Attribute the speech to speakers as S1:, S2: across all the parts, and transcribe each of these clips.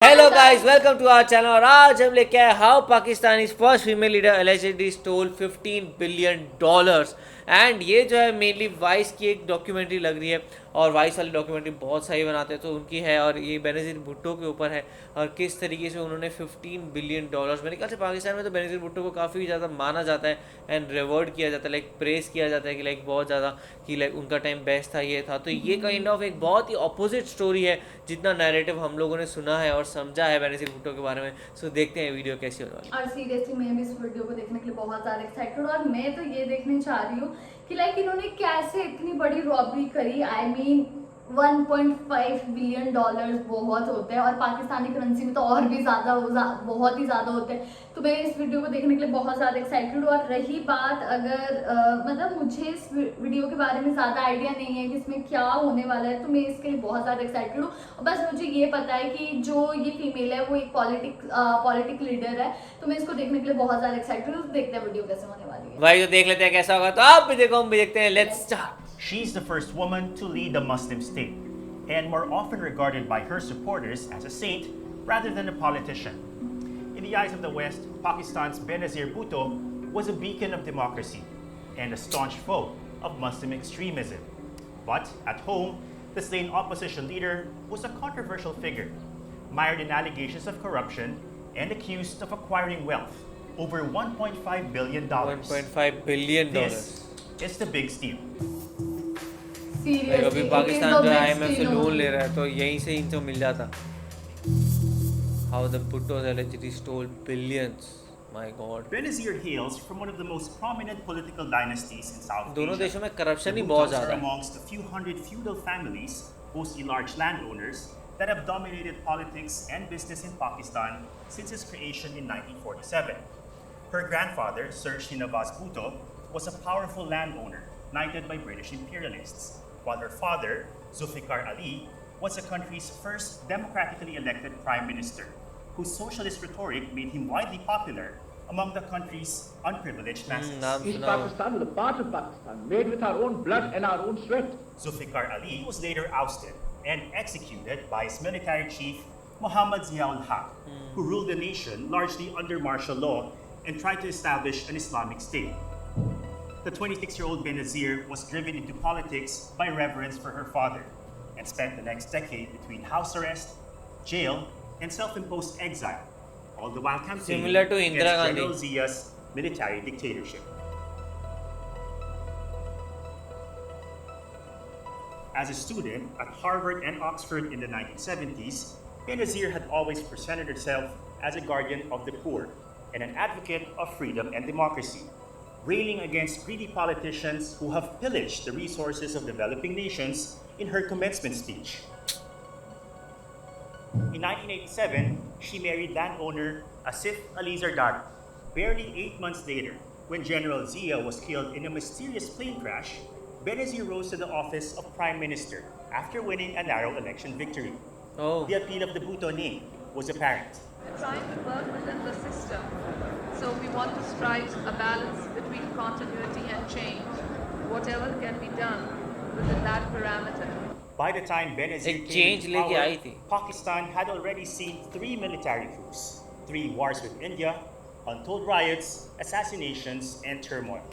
S1: Hello guys, welcome to our channel. और आज हम लेके आए how Pakistan is first female leader allegedly stole $15 billion. And ये जो है मेनली वाइस की एक डॉक्यूमेंट्री लग रही है, और वाइस वाली डॉक्यूमेंट्री बहुत सही बनाते हैं तो उनकी है, और ये बेनज़ीर भुट्टो के ऊपर है और किस तरीके से उन्होंने $15 बिलियन, मेरे ख्याल से पाकिस्तान में तो बेनज़ीर भुट्टो को काफ़ी ज़्यादा माना जाता है एंड रिवॉर्ड किया जाता है, लाइक प्रेस किया जाता है कि लाइक बहुत ज़्यादा कि लाइक उनका टाइम बेस्ट था, ये था। तो ये काइंड ऑफ एक बहुत ही अपोजिट स्टोरी है जितना नैरेटिव हम लोगों ने सुना है और समझा है बेनज़ीर भुट्टो के बारे में। सो देखते हैं वीडियो कैसी होने वाली है।
S2: और सीरियसली मैं भी इस वीडियो को देखने के लिए बहुत ज़्यादा एक्साइटेड हूँ, और मैं तो ये देखने चाह रही हूँ कि लाइक इन्होंने कैसे इतनी बड़ी रॉबरी करी। आई मीन 1.5 बिलियन डॉलर्स बहुत होते हैं, और पाकिस्तानी करेंसी में तो और भी ज़्यादा बहुत ही ज़्यादा होते हैं। तो मैं इस वीडियो को देखने के लिए बहुत ज़्यादा एक्साइटेड हूँ। और रही बात अगर मतलब मुझे इस वीडियो के बारे में ज़्यादा आइडिया नहीं है कि इसमें क्या होने वाला है, तो मैं इसके लिए बहुत ज़्यादा एक्साइटेड हूँ। और बस मुझे ये पता है कि जो ये फीमेल है वो एक पॉलिटिक लीडर है, तो मैं इसको देखने के लिए बहुत ज़्यादा एक्साइटेड हूँ। तो देखते हैं वीडियो कैसे होने वाली है।
S1: भाई तो देख लेते हैं कैसा होगा, तो आप भी देखो हम भी देखते हैं। Let's start.
S3: She's the first woman to lead a Muslim state, and more often regarded by her supporters as a saint rather than a politician. In the eyes of the West, Pakistan's Benazir Bhutto was a beacon of democracy and a staunch foe of Muslim extremism. But at home, the slain opposition leader was a controversial figure, mired in allegations of corruption and accused of acquiring wealth, over $1.5 billion.
S1: $1.5 billion.
S3: This is the big steal.
S1: Like अभी पाकिस्तान जो IMF से loan ले रहा है तो यहीं से इनको मिल जाता। How the Bhuttos allegedly stole billions. My God.
S3: Benazir hails from one of the most prominent political dynasties in South
S1: दोनों
S3: Asia.
S1: देशों में करप्शन ही
S3: The
S1: बहुत
S3: Bhuttos are
S1: ज़्यादा है।
S3: amongst a few hundred feudal families, mostly large landowners, that have dominated politics and business in Pakistan since its creation in 1947. Her grandfather, Sir Srinivas Bhutto, was a powerful landowner knighted by British imperialists, while her father, Zulfikar Ali, was the country's first democratically elected prime minister, whose socialist rhetoric made him widely popular among the country's unprivileged masses.
S1: नाम
S4: East
S1: सुना हो।
S4: Pakistan was a part of Pakistan, made with our own blood and our own sweat.
S3: Zulfikar Ali was later ousted and executed by his military chief Muhammad Ziaul Haq, who ruled the nation largely under martial law and tried to establish an Islamic state. The 26-year-old Benazir was driven into politics by reverence for her father and spent the next decade between house arrest, jail, and self-imposed exile, all the while campaigning
S1: Similar to Indira
S3: against
S1: Gandhi.
S3: General Zia's military dictatorship. As a student at Harvard and Oxford in the 1970s, Benazir had always presented herself as a guardian of the poor and an advocate of freedom and democracy, railing against greedy politicians who have pillaged the resources of developing nations in her commencement speech. In 1987, she married landowner Asif Ali Zardari. Barely 8 months later, when General Zia was killed in a mysterious plane crash, Benazir rose to the office of Prime Minister after winning a narrow election victory.
S1: Oh.
S3: The appeal of the Bhutto name was apparent.
S5: We're trying to work within the system. So we want to strike a balance between continuity and change, whatever can be done within that parameter.
S3: By the time Benazir
S1: एक
S3: came
S1: change
S3: into
S1: लेके
S3: power,
S1: आई थी।
S3: Pakistan had already seen 3 military coups, 3 wars with India, untold riots, assassinations, and turmoil.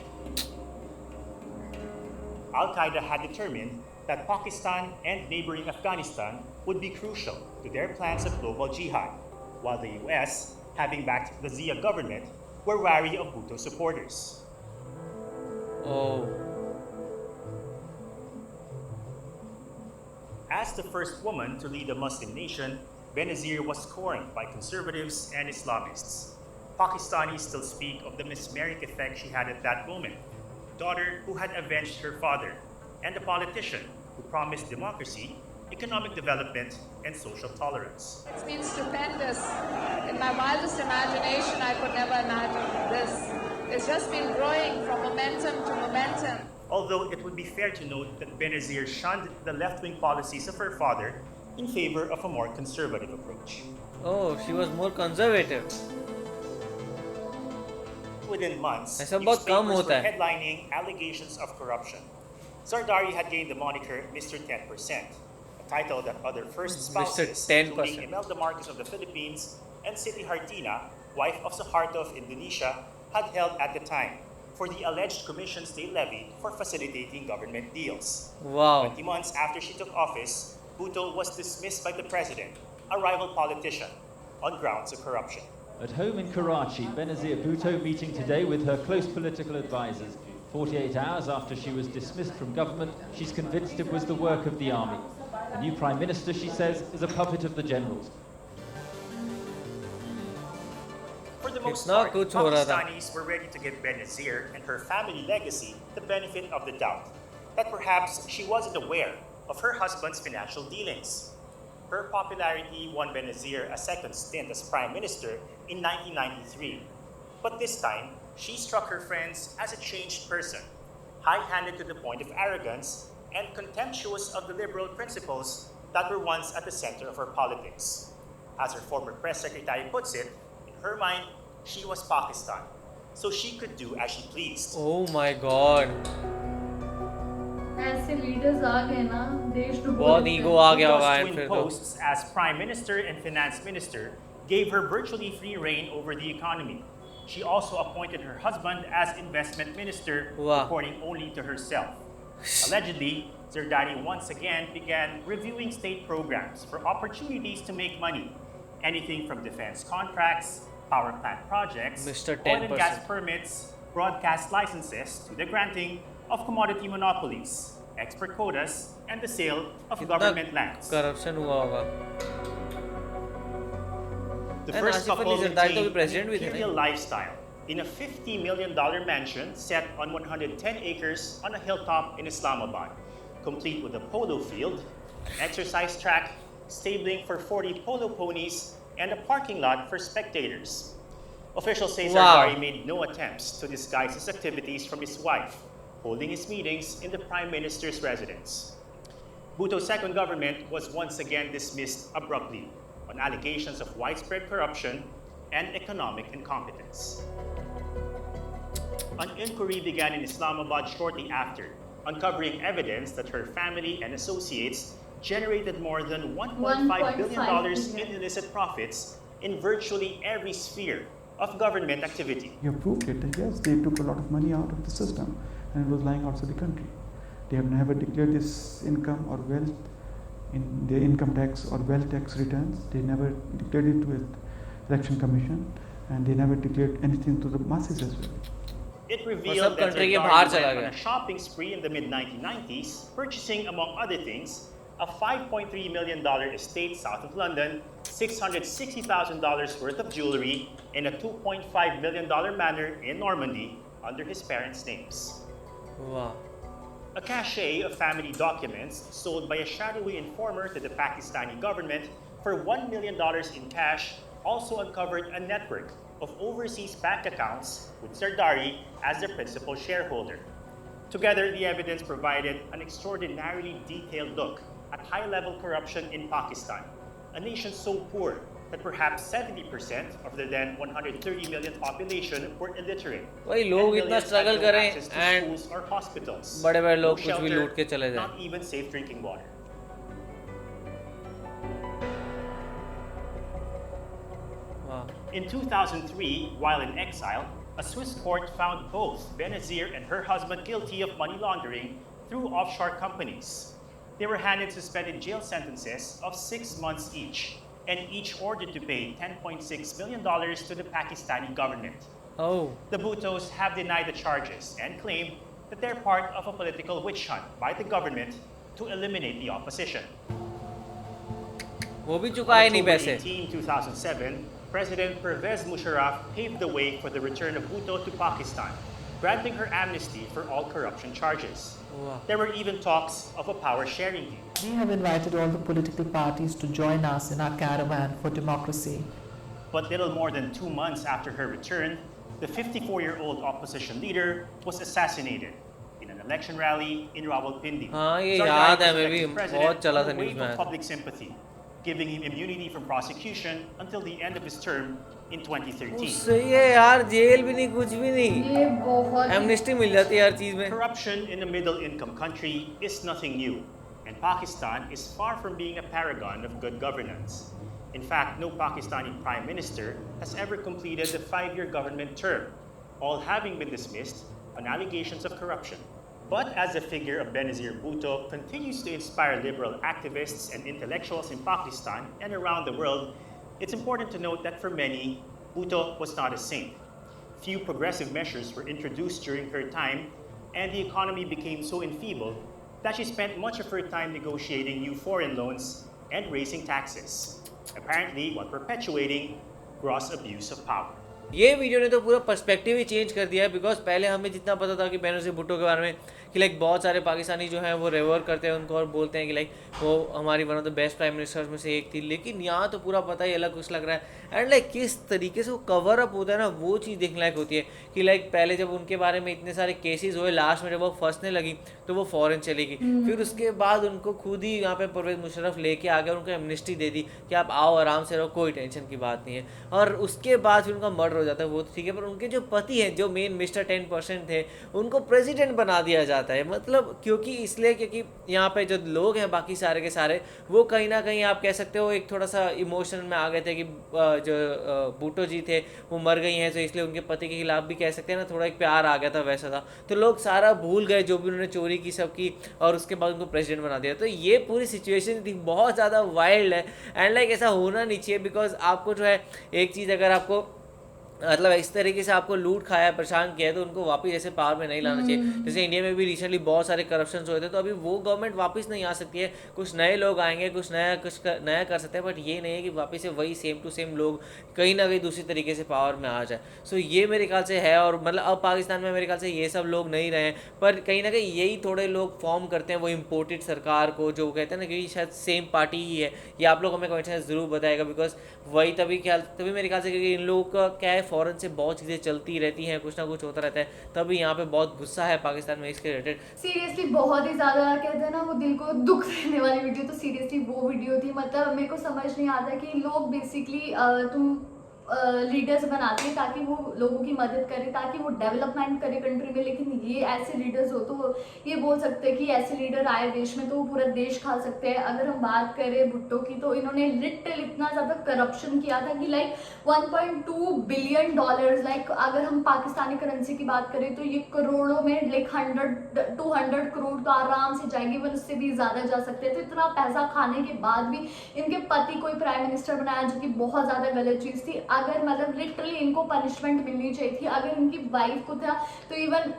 S3: Al-Qaeda had determined that Pakistan and neighboring Afghanistan would be crucial to their plans of global jihad, while the US, having backed the Zia government, were wary of Bhutto supporters.
S1: Oh.
S3: As the first woman to lead a Muslim nation, Benazir was scorned by conservatives and Islamists. Pakistanis still speak of the mesmeric effect she had at that moment, daughter who had avenged her father, and a politician who promised democracy, economic development, and social tolerance.
S5: It's been stupendous. In my wildest imagination, I could never imagine this. It's just been growing from momentum to momentum.
S3: Although it would be fair to note that Benazir shunned the left-wing policies of her father in favor of a more conservative approach.
S1: Oh, she was more conservative.
S3: Within months,
S1: ऐसा बहुत कम
S3: newspapers
S1: होता
S3: were
S1: है।
S3: headlining allegations of corruption. Zardari had gained the moniker Mr. 10%, a title that other first
S1: Mr.
S3: spouses,
S1: 10%.
S3: including Imelda Marcos of the Philippines and Siti Hartina, wife of Suharto of Indonesia, had held at the time for the alleged commissions they levied for facilitating government deals.
S1: Wow.
S3: 20 months after she took office, Bhutto was dismissed by the president, a rival politician, on grounds of corruption.
S6: At home in Karachi, Benazir Bhutto meeting today with her close political advisors. 48 hours after she was dismissed from government, she's convinced it was the work of the army. The new prime minister, she says, is a puppet of the generals.
S3: For the most
S1: not
S3: part,
S1: kuch ho raha tha.
S3: Pakistanis were ready to give Benazir and her family legacy the benefit of the doubt, that perhaps she wasn't aware of her husband's financial dealings. Her popularity won Benazir a second stint as prime minister in 1993. But this time, she struck her friends as a changed person, high-handed to the point of arrogance and contemptuous of the liberal principles that were once at the center of her politics. As her former press secretary puts it, in her mind, she was Pakistan, so she could do as she pleased.
S1: Oh my god.
S2: ऐसे leaders आ गए ना देश डूबो
S1: बहुत
S2: देते
S1: ego
S2: हैं।
S1: आ गया होगा
S3: Bhutto's
S1: and
S3: twin
S1: फिर तो
S3: posts as prime minister and finance minister gave her virtually free reign over the economy. She also appointed her husband as investment minister,
S1: Wow.
S3: reporting only to herself. Allegedly, Zardari once again began reviewing state programs for opportunities to make money, anything from defense contracts, power plant projects,
S1: Mr.
S3: oil and gas
S1: 10%.
S3: permits, broadcast licenses, to the granting of commodity monopolies, export quotas, and the sale of government lands.
S1: Corruption हुआ होगा.
S3: The
S1: And
S3: first
S1: Asif Ali
S3: couple
S1: Zardari तो भी
S3: maintained an
S1: president भी थे
S3: imperial
S1: ना?
S3: lifestyle in a $50 million mansion set on 110 acres on a hilltop in Islamabad, complete with a polo field, an exercise track, stabling for 40 polo ponies, and a parking lot for spectators. Officials say
S1: Wow.
S3: Zardari made no attempts to disguise his activities from his wife, holding his meetings in the Prime Minister's residence. Bhutto's second government was once again dismissed abruptly on allegations of widespread corruption and economic incompetence. An inquiry began in Islamabad shortly after, uncovering evidence that her family and associates generated more than $1.5 billion in illicit profits in virtually every sphere of government activity.
S7: You have proved it that yes, they took a lot of money out of the system and it was lying outside the country. They have never declared this income or wealth in their income tax or wealth tax returns. They never declared it with election commission and they never declared anything to the masses as well.
S3: It
S1: सब
S3: revealed that
S1: country के
S3: Zardari
S1: बाहर
S3: went
S1: चला
S3: on
S1: गया.
S3: a shopping spree in the mid-1990s, purchasing, among other things, a $5.3 million estate south of London, $660,000 worth of jewelry, and a $2.5 million manor in Normandy under his parents' names.
S1: वाह.
S3: A cache of family documents sold by a shadowy informer to the Pakistani government for $1 million in cash also uncovered a network of overseas bank accounts with Zardari as the principal shareholder. Together, the evidence provided an extraordinarily detailed look at high-level corruption in Pakistan, a nation so poor that perhaps 70% of the then 130 million population were illiterate.
S1: वही
S3: and
S1: लोग इतना
S3: millions had
S1: struggle
S3: no
S1: करें
S3: access to
S1: and
S3: schools or hospitals,
S1: बड़े-बड़े
S3: no
S1: लोग कुछ भी
S3: shelter,
S1: लूट के चले जाएं.
S3: not even safe drinking water.
S1: वाह.
S3: In 2003, while in exile, a Swiss court found both Benazir and her husband guilty of money laundering through offshore companies. They were handed suspended jail sentences of 6 months each, and each ordered to pay $10.6 million to the Pakistani government.
S1: Oh.
S3: The Bhuttos have denied the charges and claim that they're part of a political witch hunt by the government to eliminate the opposition.
S1: वो भी चुकाए नहीं
S3: October
S1: पैसे.
S3: 18, 2007, President Pervez Musharraf paved the way for the return of Bhutto to Pakistan, granting her amnesty for all corruption charges.
S1: Wow.
S3: There were even talks of a power-sharing deal.
S8: We have invited all the political parties to join us in our caravan for democracy.
S3: But little more than 2 months after her return, the 54-year-old opposition leader was assassinated in an election rally in Rawalpindi.
S1: हाँ, ये
S3: Zardari
S1: याद है,
S3: was
S1: मैं भी
S3: elected president
S1: बहुत चला
S3: on a
S1: था
S3: wave
S1: news में
S3: of
S1: आया.
S3: public sympathy, giving him immunity from prosecution until the end of his term in 2013.
S1: सही है यार, जेल भी नहीं, कुछ भी नहीं.
S2: ये बहुत
S1: एमनेस्टी मिल जाती है हर चीज में.
S3: Corruption in a middle-income country is nothing new. and Pakistan is far from being a paragon of good governance. In fact, no Pakistani prime minister has ever completed the 5-year government term, all having been dismissed on allegations of corruption. But as the figure of Benazir Bhutto continues to inspire liberal activists and intellectuals in Pakistan and around the world, it's important to note that for many, Bhutto was not a saint. Few progressive measures were introduced during her time, and the economy became so enfeebled that she spent much of her time negotiating new foreign loans and raising taxes, apparently while perpetuating gross abuse of power.
S1: ये video ने तो पूरा perspective ही change कर दिया है, because पहले हमें जितना पता था कि बेनज़ीर भुट्टो के बारे में कि लाइक बहुत सारे पाकिस्तानी जो हैं वो रेवर करते हैं उनको और बोलते हैं कि लाइक वो हमारी one of the best prime ministers में से एक थी, लेकिन यहाँ तो पूरा पता ही अलग कुछ लग रहा है। एंड लाइक किस तरीके से वो कवर अप होता है ना, वो चीज़ देखने लायक होती है कि लाइक पहले जब उनके बारे में इतने सारे केसेस हुए, लास्ट में जब वो फंसने लगी तो वो फॉरेन चली गई, फिर उसके बाद उनको खुद ही यहाँ पे परवेज मुशर्रफ लेके आ गया, उनको एमनेस्टी दे दी कि आप आओ आराम से रहो, कोई टेंशन की बात नहीं है। और उसके बाद फिर उनका मर्डर हो जाता है, वो तो ठीक है, पर उनके जो पति हैं जो मेन मिस्टर 10% थे उनको प्रेसिडेंट बना दिया जाता है। मतलब क्योंकि इसलिए क्योंकि यहाँ पे जो लोग हैं बाकी सारे के सारे वो कहीं ना कहीं आप कह सकते हो एक थोड़ा सा इमोशन में आ गए थे कि जो भुट्टो जी थे वो मर गई हैं, तो इसलिए उनके पति के खिलाफ भी कह सकते हैं ना थोड़ा एक प्यार आ गया था, वैसा था। तो लोग सारा भूल गए जो भी उन्होंने चोरी की सब की, और उसके बाद उनको प्रेसिडेंट बना दिया। तो ये पूरी सिचुएशन थी बहुत ज़्यादा वाइल्ड है, एंड लाइक ऐसा होना नहीं चाहिए, बिकॉज आपको जो है एक चीज़ अगर आपको मतलब इस तरीके से आपको लूट खाया परेशान किया है तो उनको वापस ऐसे पावर में नहीं लाना चाहिए। जैसे इंडिया में भी रिसेंटली बहुत सारे करप्शन हुए थे, तो अभी वो गवर्नमेंट वापस नहीं आ सकती है, कुछ नए लोग आएंगे, कुछ नया कर सकते हैं, बट ये नहीं है कि वापस से वही सेम टू सेम लोग कहीं ना कहीं दूसरी तरीके से पावर में आ जाए। सो ये मेरे ख्याल से है, और मतलब अब पाकिस्तान में मेरे ख्याल से ये सब लोग नहीं रहे हैं, पर कहीं ना कहीं यही थोड़े लोग फॉर्म करते हैं वो इम्पोर्टेड सरकार को, जो कहते हैं ना कि शायद सेम पार्टी ही है। ये आप लोग हमें कमेंट में ज़रूर बताएगा, बिकॉज वही तभी मेरे ख्याल से क्योंकि इन लोगों का क्या है फॉरेन से बहुत चीज़ें चलती रहती हैं, कुछ ना कुछ होता रहता है, तभी यहाँ पे बहुत गुस्सा है पाकिस्तान में इसके रिलेटेड।
S2: सीरियसली बहुत ही ज़्यादा कहते हैं ना वो दिल को दुख देने वाली वीडियो, तो सीरियसली वो वीडियो थी। मतलब मेरे को समझ नहीं आता कि लोग बेसिकली तुम लीडर्स बनाते हैं ताकि वो लोगों की मदद करे, ताकि वो डेवलपमेंट करे कंट्री में, लेकिन ये ऐसे लीडर्स हो तो ये बोल सकते हैं कि ऐसे लीडर आए देश में तो वो पूरा देश खा सकते हैं। अगर हम बात करें भुट्टो की तो इन्होंने लिटरली इतना ज़्यादा करप्शन किया था कि लाइक 1.2 बिलियन डॉलर्स, लाइक अगर हम पाकिस्तानी करेंसी की बात करें तो ये करोड़ों में लाइक 200 करोड़ तो आराम से जाएंगे, वन उससे भी ज़्यादा जा सकते हैं। तो इतना पैसा खाने के बाद भी इनके पति को प्राइम मिनिस्टर बनाया, जो कि बहुत ज़्यादा गलत चीज़ थी। अगर मतलब लिटरली इनको पनिशमेंट मिलनी चाहिए थी। अगर इनकी वाइफ को था तो इवन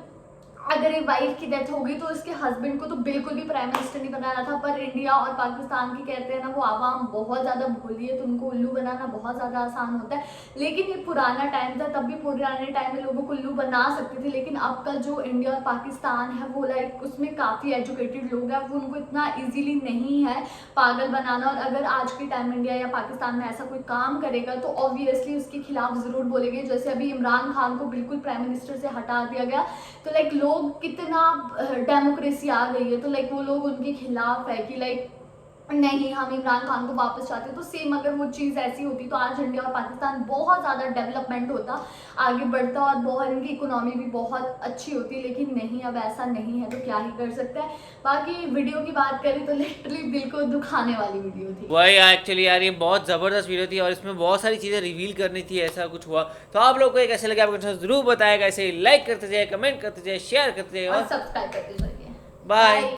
S2: अगर ये वाइफ की डेथ हो गई तो इसके हस्बैंड को तो बिल्कुल भी प्राइम मिनिस्टर नहीं बनाना था। पर इंडिया और पाकिस्तान की कहते हैं ना वो आवाम बहुत ज़्यादा भोली है, तो उनको उल्लू बनाना बहुत ज़्यादा आसान होता है। लेकिन ये पुराना टाइम था, तब भी पुराने टाइम में लोगों को उल्लू बना सकते थे, लेकिन अब का जो इंडिया और पाकिस्तान है वो लाइक उसमें काफ़ी एजुकेटेड लोग हैं, वो उनको इतना ईजिली नहीं है पागल बनाना। और अगर आज के टाइम में इंडिया या पाकिस्तान में ऐसा कोई काम करेगा तो ऑब्वियसली उसके खिलाफ ज़रूर बोलेंगे। जैसे अभी इमरान खान को बिल्कुल प्राइम मिनिस्टर से हटा दिया गया, तो लाइक लोग कितना डेमोक्रेसी आ गई है, तो लाइक वो लोग उनके खिलाफ है कि लाइक नहीं हम इमरान खान को वापस चाहते हैं। तो सेम अगर वो चीज़ ऐसी होती तो आज इंडिया और पाकिस्तान बहुत ज़्यादा डेवलपमेंट होता, आगे बढ़ता, और बहुत इनकी इकोनॉमी भी बहुत अच्छी होती, लेकिन नहीं, अब ऐसा नहीं है, तो क्या ही कर सकते हैं। बाकी वीडियो की बात करें तो लिटरली दिल को दुखाने वाली वीडियो थी।
S1: वही एक्चुअली यार ये बहुत ज़बरदस्त वीडियो थी, और इसमें बहुत सारी चीज़ें रिवील करनी थी, ऐसा कुछ हुआ। तो आप लोग को एक ऐसे लगे आप ज़रूर बताएगा, ऐसे लाइक करते जाइए, कमेंट करते जाइए, शेयर करते जाइए
S2: और सब्सक्राइब करते जाइए।
S1: बाय।